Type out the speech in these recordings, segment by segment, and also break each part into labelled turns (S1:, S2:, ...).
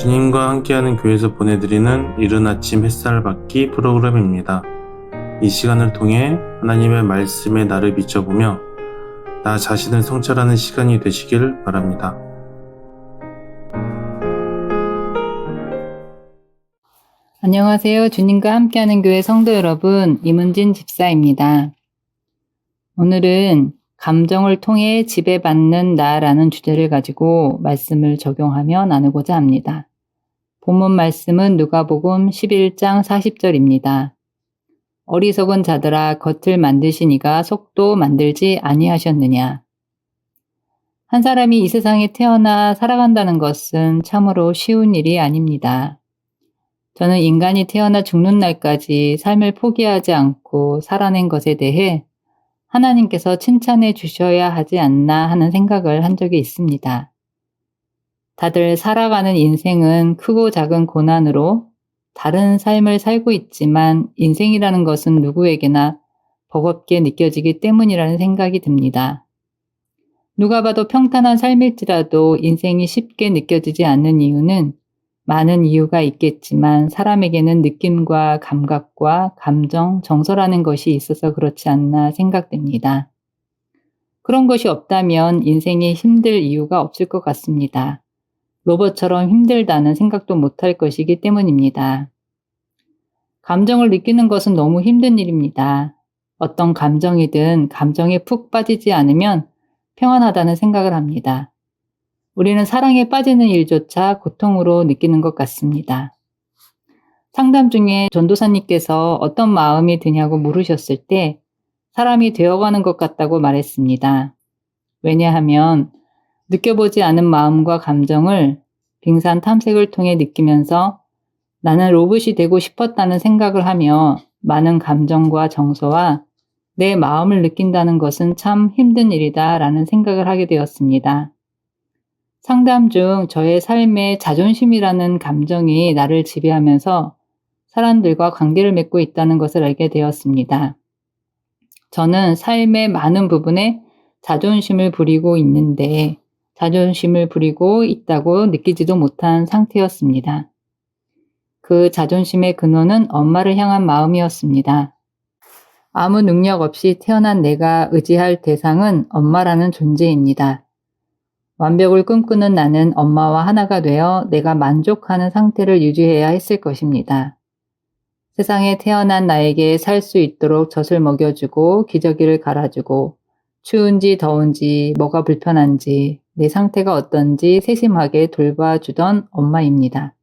S1: 주님과 함께하는 교회에서 보내드리는 이른 아침 햇살 받기 프로그램입니다. 이 시간을 통해 하나님의 말씀에 나를 비춰보며 나 자신을 성찰하는 시간이 되시길 바랍니다.
S2: 안녕하세요. 주님과 함께하는 교회 성도 여러분, 이문진 집사입니다. 오늘은 감정을 통해 지배받는 나라는 주제를 가지고 말씀을 적용하며 나누고자 합니다. 본문 말씀은 누가복음 11장 40절입니다. 어리석은 자들아 겉을 만드시니가 속도 만들지 아니하셨느냐. 한 사람이 이 세상에 태어나 살아간다는 것은 참으로 쉬운 일이 아닙니다. 저는 인간이 태어나 죽는 날까지 삶을 포기하지 않고 살아낸 것에 대해 하나님께서 칭찬해 주셔야 하지 않나 하는 생각을 한 적이 있습니다. 다들 살아가는 인생은 크고 작은 고난으로 다른 삶을 살고 있지만 인생이라는 것은 누구에게나 버겁게 느껴지기 때문이라는 생각이 듭니다. 누가 봐도 평탄한 삶일지라도 인생이 쉽게 느껴지지 않는 이유는 많은 이유가 있겠지만 사람에게는 느낌과 감각과 감정, 정서라는 것이 있어서 그렇지 않나 생각됩니다. 그런 것이 없다면 인생이 힘들 이유가 없을 것 같습니다. 로봇처럼 힘들다는 생각도 못할 것이기 때문입니다. 감정을 느끼는 것은 너무 힘든 일입니다. 어떤 감정이든 감정에 푹 빠지지 않으면 평안하다는 생각을 합니다. 우리는 사랑에 빠지는 일조차 고통으로 느끼는 것 같습니다. 상담 중에 전도사님께서 어떤 마음이 드냐고 물으셨을 때 사람이 되어가는 것 같다고 말했습니다. 왜냐하면 느껴보지 않은 마음과 감정을 빙산 탐색을 통해 느끼면서 나는 로봇이 되고 싶었다는 생각을 하며 많은 감정과 정서와 내 마음을 느낀다는 것은 참 힘든 일이다 라는 생각을 하게 되었습니다. 상담 중 저의 삶에 자존심이라는 감정이 나를 지배하면서 사람들과 관계를 맺고 있다는 것을 알게 되었습니다. 저는 삶의 많은 부분에 자존심을 부리고 있는데 자존심을 부리고 있다고 느끼지도 못한 상태였습니다. 그 자존심의 근원은 엄마를 향한 마음이었습니다. 아무 능력 없이 태어난 내가 의지할 대상은 엄마라는 존재입니다. 완벽을 꿈꾸는 나는 엄마와 하나가 되어 내가 만족하는 상태를 유지해야 했을 것입니다. 세상에 태어난 나에게 살 수 있도록 젖을 먹여주고 기저귀를 갈아주고 추운지 더운지 뭐가 불편한지 내 상태가 어떤지 세심하게 돌봐주던 엄마입니다.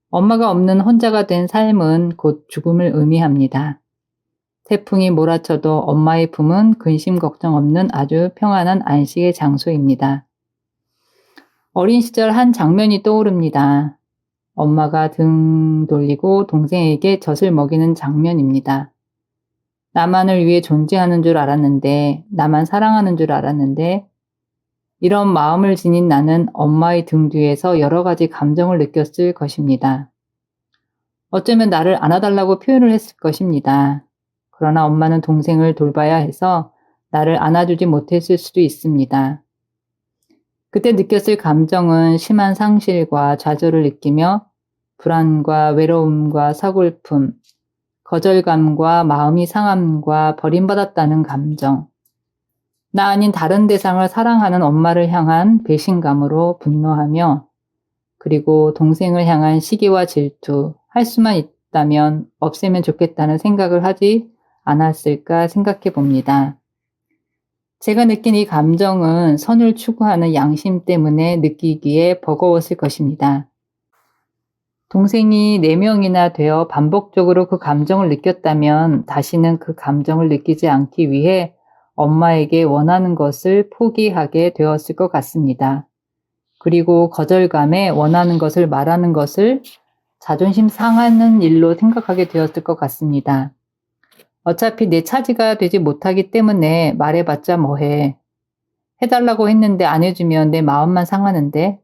S2: 엄마가 없는 혼자가 된 삶은 곧 죽음을 의미합니다. 태풍이 몰아쳐도 엄마의 품은 근심 걱정 없는 아주 평안한 안식의 장소입니다. 어린 시절 한 장면이 떠오릅니다. 엄마가 등 돌리고 동생에게 젖을 먹이는 장면입니다. 나만을 위해 존재하는 줄 알았는데, 나만 사랑하는 줄 알았는데, 이런 마음을 지닌 나는 엄마의 등 뒤에서 여러 가지 감정을 느꼈을 것입니다. 어쩌면 나를 안아달라고 표현을 했을 것입니다. 그러나 엄마는 동생을 돌봐야 해서 나를 안아주지 못했을 수도 있습니다. 그때 느꼈을 감정은 심한 상실과 좌절을 느끼며 불안과 외로움과 서글픔, 거절감과 마음이 상함과 버림받았다는 감정, 나 아닌 다른 대상을 사랑하는 엄마를 향한 배신감으로 분노하며 그리고 동생을 향한 시기와 질투, 할 수만 있다면 없애면 좋겠다는 생각을 하지 않았을까 생각해 봅니다. 제가 느낀 이 감정은 선을 추구하는 양심 때문에 느끼기에 버거웠을 것입니다. 동생이 4명이나 되어 반복적으로 그 감정을 느꼈다면 다시는 그 감정을 느끼지 않기 위해 엄마에게 원하는 것을 포기하게 되었을 것 같습니다. 그리고 거절감에 원하는 것을 말하는 것을 자존심 상하는 일로 생각하게 되었을 것 같습니다. 어차피 내 차지가 되지 못하기 때문에 말해봤자 뭐해. 해달라고 했는데 안 해주면 내 마음만 상하는데.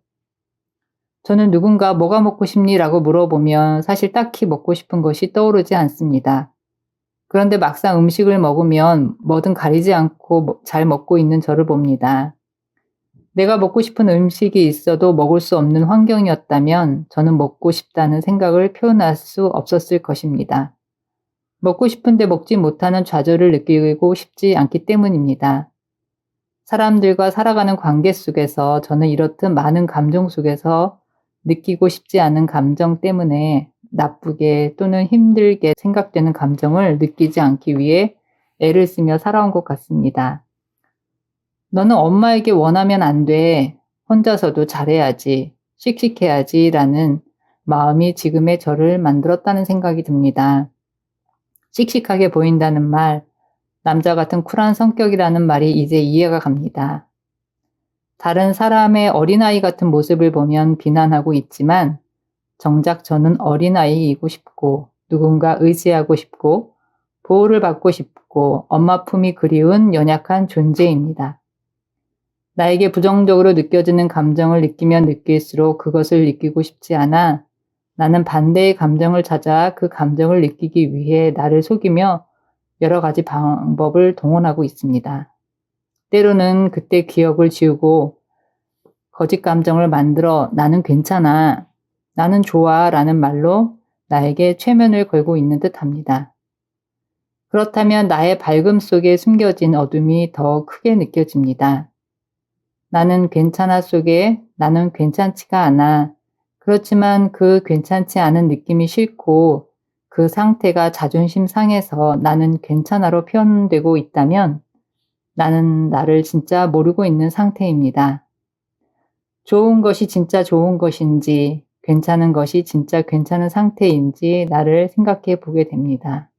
S2: 저는 누군가 뭐가 먹고 싶니? 라고 물어보면 사실 딱히 먹고 싶은 것이 떠오르지 않습니다. 그런데 막상 음식을 먹으면 뭐든 가리지 않고 잘 먹고 있는 저를 봅니다. 내가 먹고 싶은 음식이 있어도 먹을 수 없는 환경이었다면 저는 먹고 싶다는 생각을 표현할 수 없었을 것입니다. 먹고 싶은데 먹지 못하는 좌절을 느끼고 싶지 않기 때문입니다. 사람들과 살아가는 관계 속에서 저는 이렇듯 많은 감정 속에서 느끼고 싶지 않은 감정 때문에 나쁘게 또는 힘들게 생각되는 감정을 느끼지 않기 위해 애를 쓰며 살아온 것 같습니다. 너는 엄마에게 원하면 안 돼. 혼자서도 잘해야지. 씩씩해야지. 라는 마음이 지금의 저를 만들었다는 생각이 듭니다. 씩씩하게 보인다는 말, 남자 같은 쿨한 성격이라는 말이 이제 이해가 갑니다. 다른 사람의 어린아이 같은 모습을 보면 비난하고 있지만 정작 저는 어린아이이고 싶고 누군가 의지하고 싶고 보호를 받고 싶고 엄마 품이 그리운 연약한 존재입니다. 나에게 부정적으로 느껴지는 감정을 느끼면 느낄수록 그것을 느끼고 싶지 않아 나는 반대의 감정을 찾아 그 감정을 느끼기 위해 나를 속이며 여러 가지 방법을 동원하고 있습니다. 때로는 그때 기억을 지우고 거짓 감정을 만들어 나는 괜찮아, 나는 좋아 라는 말로 나에게 최면을 걸고 있는 듯 합니다. 그렇다면 나의 밝음 속에 숨겨진 어둠이 더 크게 느껴집니다. 나는 괜찮아 속에 나는 괜찮지가 않아. 그렇지만 그 괜찮지 않은 느낌이 싫고 그 상태가 자존심 상해서 나는 괜찮아로 표현되고 있다면 나는 나를 진짜 모르고 있는 상태입니다. 좋은 것이 진짜 좋은 것인지 괜찮은 것이 진짜 괜찮은 상태인지 나를 생각해 보게 됩니다.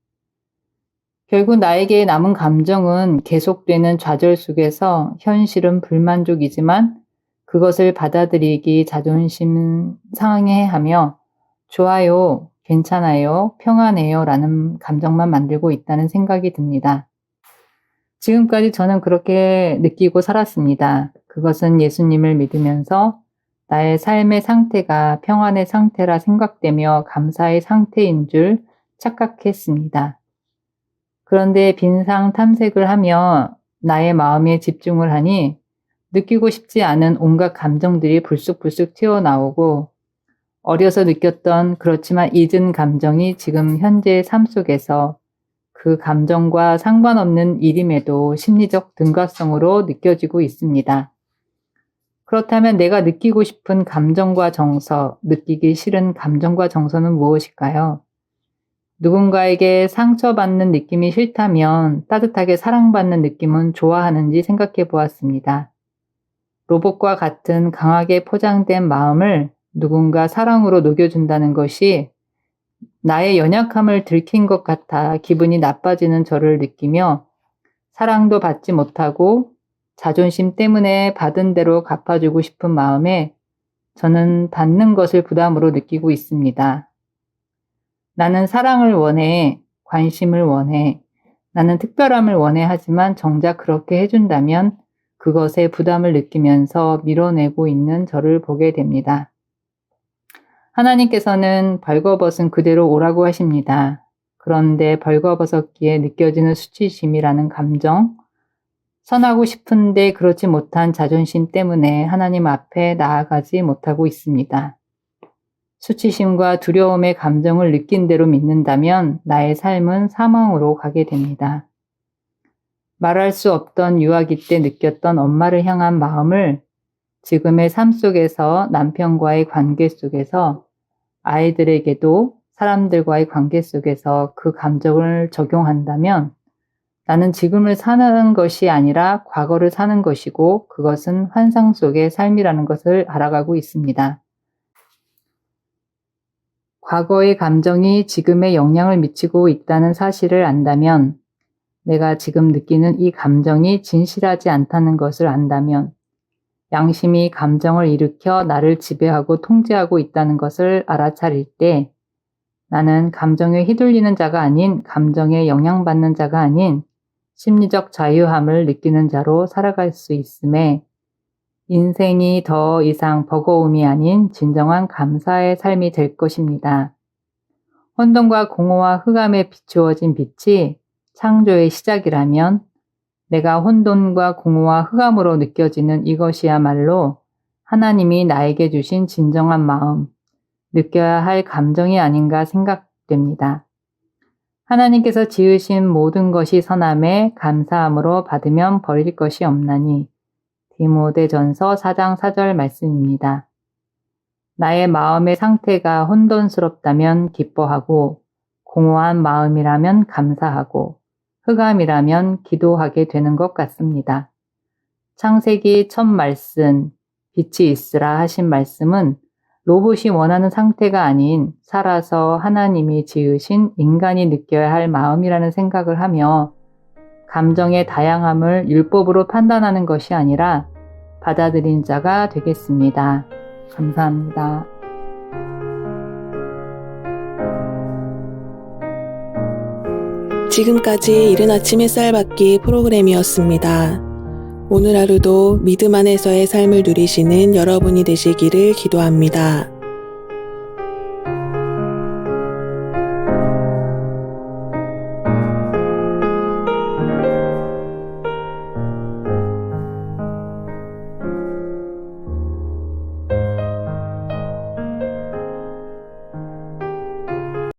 S2: 결국 나에게 남은 감정은 계속되는 좌절 속에서 현실은 불만족이지만 그것을 받아들이기 자존심 상해하며 좋아요, 괜찮아요, 평안해요 라는 감정만 만들고 있다는 생각이 듭니다. 지금까지 저는 그렇게 느끼고 살았습니다. 그것은 예수님을 믿으면서 나의 삶의 상태가 평안의 상태라 생각되며 감사의 상태인 줄 착각했습니다. 그런데 빈상 탐색을 하며 나의 마음에 집중을 하니 느끼고 싶지 않은 온갖 감정들이 불쑥불쑥 튀어나오고 어려서 느꼈던 그렇지만 잊은 감정이 지금 현재의 삶 속에서 그 감정과 상관없는 일임에도 심리적 등가성으로 느껴지고 있습니다. 그렇다면 내가 느끼고 싶은 감정과 정서, 느끼기 싫은 감정과 정서는 무엇일까요? 누군가에게 상처받는 느낌이 싫다면 따뜻하게 사랑받는 느낌은 좋아하는지 생각해 보았습니다. 로봇과 같은 강하게 포장된 마음을 누군가 사랑으로 녹여준다는 것이 나의 연약함을 들킨 것 같아 기분이 나빠지는 저를 느끼며 사랑도 받지 못하고 자존심 때문에 받은 대로 갚아주고 싶은 마음에 저는 받는 것을 부담으로 느끼고 있습니다. 나는 사랑을 원해, 관심을 원해, 나는 특별함을 원해 하지만 정작 그렇게 해준다면 그것에 부담을 느끼면서 밀어내고 있는 저를 보게 됩니다. 하나님께서는 벌거벗은 그대로 오라고 하십니다. 그런데 벌거벗었기에 느껴지는 수치심이라는 감정, 선하고 싶은데 그렇지 못한 자존심 때문에 하나님 앞에 나아가지 못하고 있습니다. 수치심과 두려움의 감정을 느낀 대로 믿는다면 나의 삶은 사망으로 가게 됩니다. 말할 수 없던 유아기 때 느꼈던 엄마를 향한 마음을 지금의 삶 속에서 남편과의 관계 속에서 아이들에게도 사람들과의 관계 속에서 그 감정을 적용한다면 나는 지금을 사는 것이 아니라 과거를 사는 것이고 그것은 환상 속의 삶이라는 것을 알아가고 있습니다. 과거의 감정이 지금에 영향을 미치고 있다는 사실을 안다면 내가 지금 느끼는 이 감정이 진실하지 않다는 것을 안다면 양심이 감정을 일으켜 나를 지배하고 통제하고 있다는 것을 알아차릴 때 나는 감정에 휘둘리는 자가 아닌 감정에 영향받는 자가 아닌 심리적 자유함을 느끼는 자로 살아갈 수 있음에 인생이 더 이상 버거움이 아닌 진정한 감사의 삶이 될 것입니다. 혼돈과 공허와 흑암에 비추어진 빛이 창조의 시작이라면 내가 혼돈과 공허와 흑암으로 느껴지는 이것이야말로 하나님이 나에게 주신 진정한 마음, 느껴야 할 감정이 아닌가 생각됩니다. 하나님께서 지으신 모든 것이 선함에 감사함으로 받으면 버릴 것이 없나니 디모데전서 4장 4절 말씀입니다. 나의 마음의 상태가 혼돈스럽다면 기뻐하고 공허한 마음이라면 감사하고 흑암이라면 기도하게 되는 것 같습니다. 창세기 첫 말씀, 빛이 있으라 하신 말씀은 로봇이 원하는 상태가 아닌 살아서 하나님이 지으신 인간이 느껴야 할 마음이라는 생각을 하며 감정의 다양함을 율법으로 판단하는 것이 아니라 받아들인 자가 되겠습니다. 감사합니다.
S3: 지금까지 이른 아침 햇살 받기 프로그램이었습니다. 오늘 하루도 믿음 안에서의 삶을 누리시는 여러분이 되시기를 기도합니다.